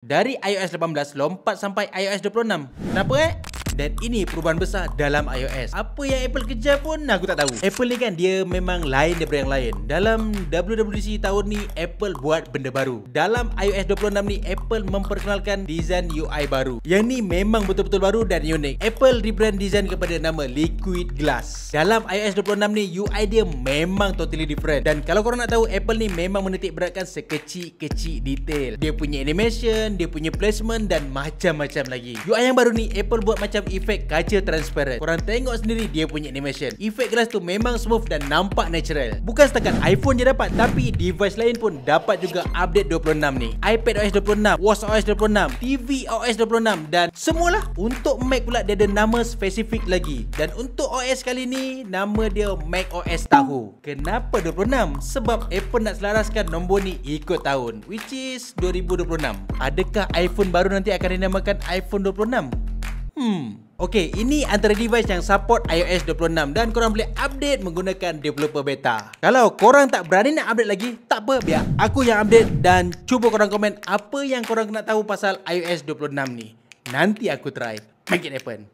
Dari iOS 18 lompat sampai iOS 26. Kenapa Dan ini perubahan besar dalam iOS. Apa yang Apple kejar pun aku tak tahu. Apple ni kan dia memang lain daripada yang lain. Dalam WWDC tahun ni Apple buat benda baru. Dalam iOS 26 ni Apple memperkenalkan desain UI baru. Yang ni memang betul-betul baru dan unik. Apple rebrand desain kepada nama Liquid Glass. Dalam iOS 26 ni UI dia memang totally different. Dan kalau korang nak tahu, Apple ni memang menitik beratkan sekecil-kecil detail. Dia punya animation, dia punya placement dan macam-macam lagi. UI yang baru ni Apple buat macam efek kaca transparent. Korang tengok sendiri dia punya animation. Efek glass tu memang smooth dan nampak natural. Bukan setakat iPhone je dapat, tapi device lain pun dapat juga update 26 ni. iPadOS 26, watchOS 26, tvOS 26 dan semualah. Untuk Mac pula dia ada nama spesifik lagi. Dan untuk OS kali ni nama dia macOS Tahoe. Kenapa 26? Sebab Apple nak selaraskan nombor ni ikut tahun, which is 2026. Adakah iPhone baru nanti akan dinamakan iPhone 26? Okey, ini antara device yang support iOS 26 dan korang boleh update menggunakan developer beta. Kalau korang tak berani nak update lagi, tak apa, biar aku yang update dan cuba korang komen apa yang korang nak tahu pasal iOS 26 ni. Nanti aku try make it happen.